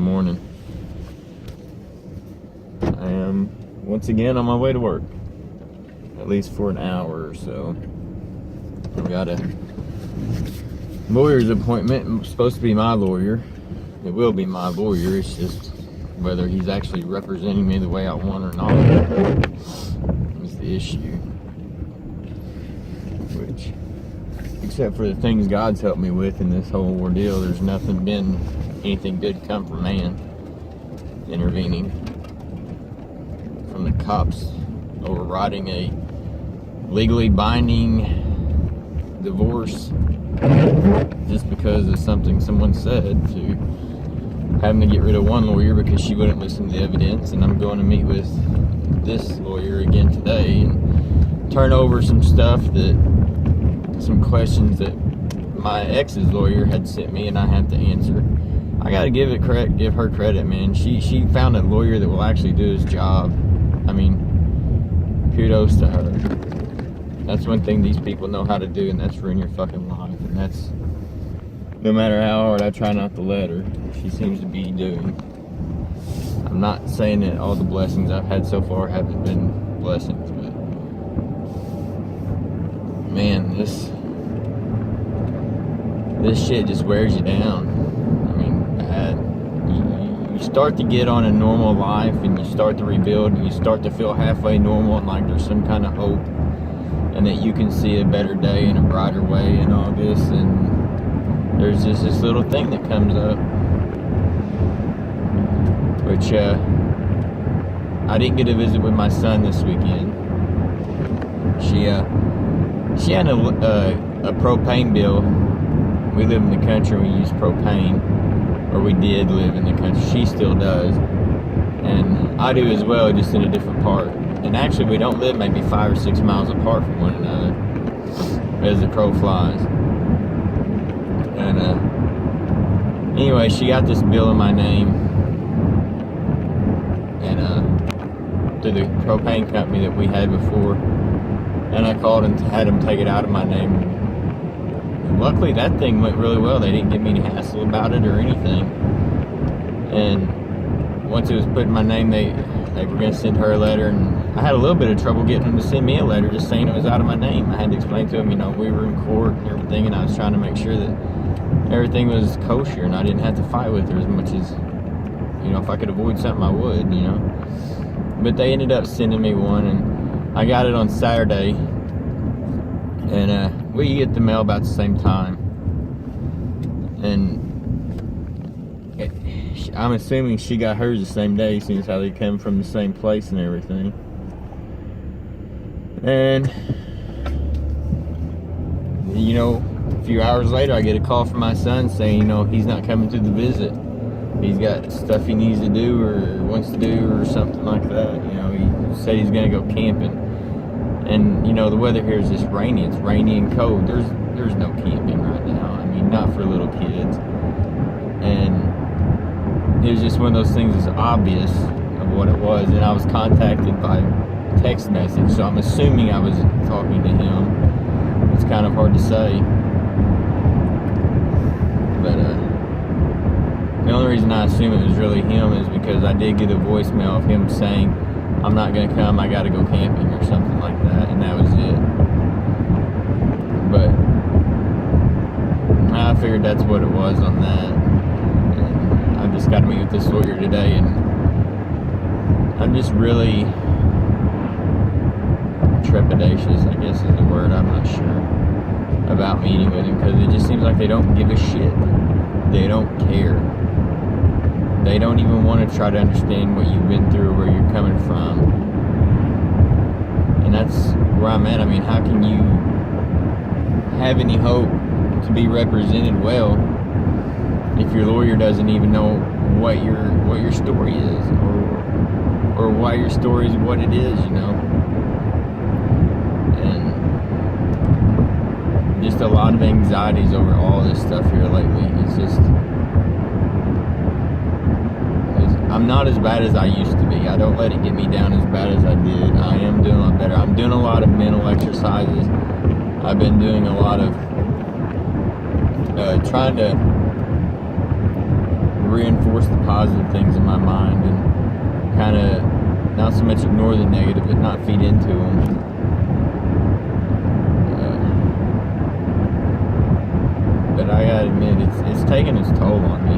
morning. I am once again on my way to work, at least for an hour or so. I've got a lawyer's appointment. It's supposed to be my lawyer. It will be my lawyer. It's just whether he's actually representing me the way I want or not is the issue. Which, except for the things God's helped me with in this whole ordeal, there's been anything good come from man intervening, from the cops overriding a legally binding divorce just because of something someone said, to having to get rid of one lawyer because she wouldn't listen to the evidence. And I'm going to meet with this lawyer again today and turn over some questions that my ex's lawyer had sent me and I have to answer. I gotta give her credit, man. She found a lawyer that will actually do his job. I mean, kudos to her. That's one thing these people know how to do, and that's ruin your fucking life. And that's, no matter how hard I try not to let her, she seems to be doing. I'm not saying that all the blessings I've had so far haven't been blessings, but man, this shit just wears you down. I mean, bad. You start to get on a normal life, and you start to rebuild, and you start to feel halfway normal, and like there's some kind of hope, and that you can see a better day and a brighter way in all this. And there's just this little thing that comes up, which I didn't get to visit with my son this weekend. She had a propane bill. We live in the country, we use propane, or we did live in the country. She still does, and I do as well, just in a different part. And actually, we don't live maybe 5 or 6 miles apart from one another, as the crow flies. And anyway, she got this bill in my name, and through the propane company that we had before, and I called and had them take it out of my name. Luckily, that thing went really well. They didn't give me any hassle about it or anything. And once it was put in my name, they were going to send her a letter. And I had a little bit of trouble getting them to send me a letter just saying it was out of my name. I had to explain to them, we were in court and everything, and I was trying to make sure that everything was kosher and I didn't have to fight with her as much as, if I could avoid something, I would, But they ended up sending me one, and I got it on Saturday. And we get the mail about the same time, and I'm assuming she got hers the same day, since how they come from the same place and everything. And a few hours later, I get a call from my son saying, he's not coming to the visit. He's got stuff he needs to do or wants to do or something like that. He said he's gonna go camping. And, the weather here is just rainy. It's rainy and cold. There's no camping right now. I mean, not for little kids. And it was just one of those things that's obvious of what it was. And I was contacted by text message, so I'm assuming I was talking to him. It's kind of hard to say. But the only reason I assume it was really him is because I did get a voicemail of him saying, I'm not going to come, I got to go camping or something like that, and that was it. But I figured that's what it was on that. And I just got to meet with this lawyer today, and I'm just really trepidatious, I guess is the word, I'm not sure, about meeting with him, because it just seems like they don't give a shit. They don't care. They don't even want to try to understand what you've been through or where you're coming from. And that's where I'm at. I mean, how can you have any hope to be represented well if your lawyer doesn't even know what your story is, or why your story is what it is, And just a lot of anxieties over all this stuff here lately. It's just, I'm not as bad as I used to be. I don't let it get me down as bad as I did. I am doing a lot better. I'm doing a lot of mental exercises. I've been doing a lot of trying to reinforce the positive things in my mind and kind of not so much ignore the negative, but not feed into them. But I gotta admit, it's taking its toll on me.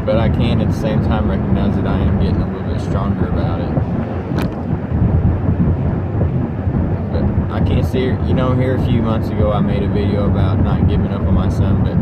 But I can at the same time recognize that I am getting a little bit stronger about it. But I can't see her. You know, here a few months ago I made a video about not giving up on my son, but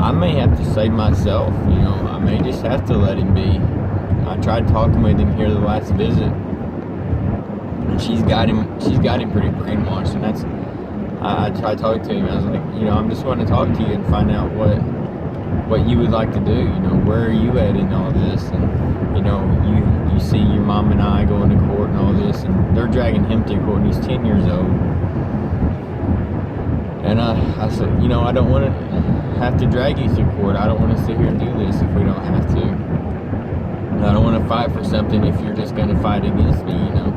I may have to save myself. You know, I may just have to let him be. I tried talking with him here the last visit, and she's got him pretty brainwashed, and that's. I tried talking to him. I was like, you know, I'm just wanting to talk to you and find out what you would like to do. You know, where are you at in all this? And you know, you see your mom and I going to court and all this, and they're dragging him to court, and he's 10 years old. And I said, you know, I don't want to have to drag you through court. I don't want to sit here and do this if we don't have to. And I don't want to fight for something if you're just going to fight against me, you know.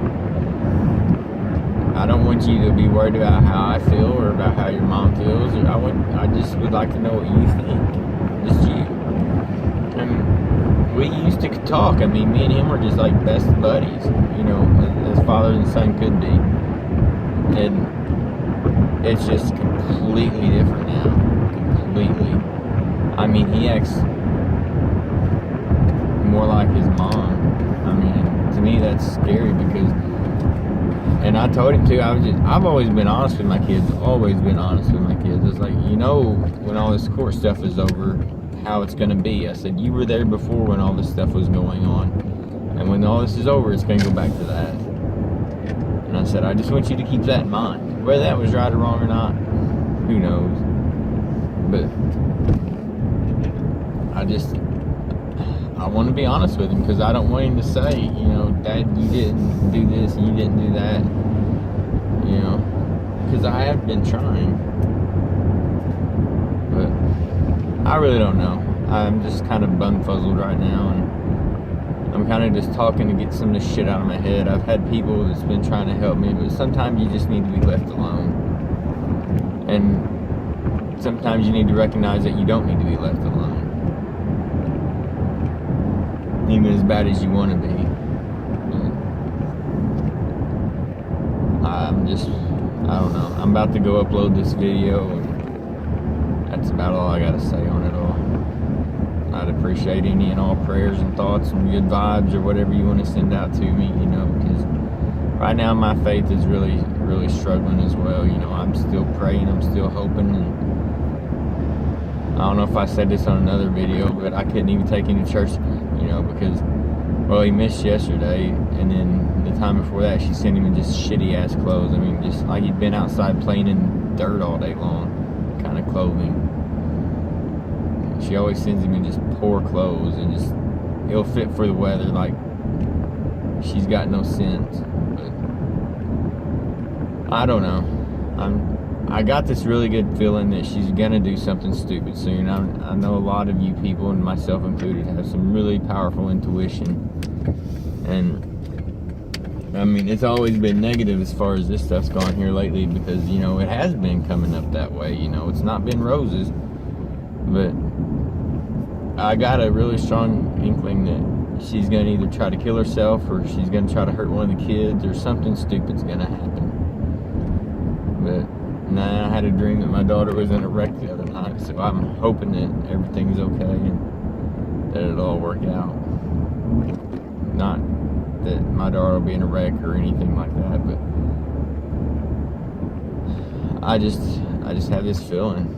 I don't want you to be worried about how I feel or about how your mom feels. I just would like to know what you think. Just you. And we used to talk. I mean, me and him were just like best buddies, you know, as father and son could be. And it's just completely different now. Completely. I mean, he acts more like his mom. I mean, to me that's scary because, and I told him too, I've always been honest with my kids, always been honest with my kids. It's like, you know, when all this court stuff is over, how it's going to be. I said, you were there before when all this stuff was going on. And when all this is over, it's going to go back to that. And I said, I just want you to keep that in mind. Whether that was right or wrong or not, who knows. But I want to be honest with him because I don't want him to say, you know, Dad, you didn't do this and you didn't do that. You know, because I have been trying. But I really don't know. I'm just kind of bumfuzzled right now, and I'm kind of just talking to get some of this shit out of my head. I've had people that's been trying to help me, but sometimes you just need to be left alone. And sometimes you need to recognize that you don't need to be left alone. Even as bad as you want to be. I don't know. I'm about to go upload this video, and that's about all I got to say on it all. I'd appreciate any and all prayers and thoughts and good vibes or whatever you want to send out to me, you know, because right now my faith is really, really struggling as well. You know, I'm still praying, I'm still hoping, and I don't know if I said this on another video, but I couldn't even take him to church, you know, because, well, he missed yesterday, and then the time before that, she sent him in just shitty-ass clothes. I mean, just like he'd been outside playing in dirt all day long, kind of clothing. She always sends him in just poor clothes, and just, he'll fit for the weather, like, she's got no sense. But I don't know. I got this really good feeling that she's gonna do something stupid soon. I know a lot of you people, and myself included, have some really powerful intuition. And I mean, it's always been negative as far as this stuff's gone here lately because, you know, it has been coming up that way. You know, it's not been roses. But I got a really strong inkling that she's gonna either try to kill herself or she's gonna try to hurt one of the kids or something stupid's gonna happen. But nah, I had a dream that my daughter was in a wreck the other night, so I'm hoping that everything's okay and that it'll all work out. Not that my daughter will be in a wreck or anything like that, but I just have this feeling,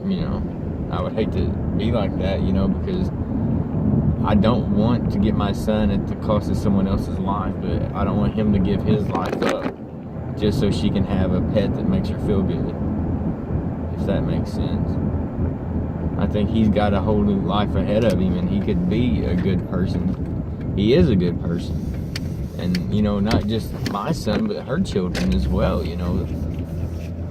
you know, I would hate to be like that, you know, because I don't want to get my son at the cost of someone else's life, but I don't want him to give his life up just so she can have a pet that makes her feel good, if that makes sense. I think he's got a whole new life ahead of him, and he could be a good person. He is a good person. And, you know, not just my son, but her children as well, you know.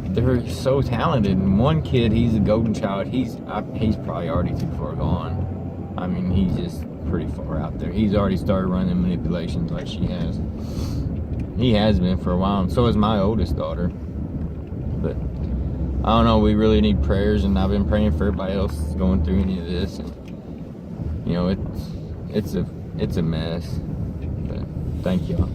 They're so talented. And one kid, he's a golden child. He's probably already too far gone. I mean, he's just pretty far out there. He's already started running manipulations like she has. He has been for a while, and so is my oldest daughter. But I don't know, we really need prayers, and I've been praying for everybody else going through any of this. And, you know, it's a mess. But thank y'all.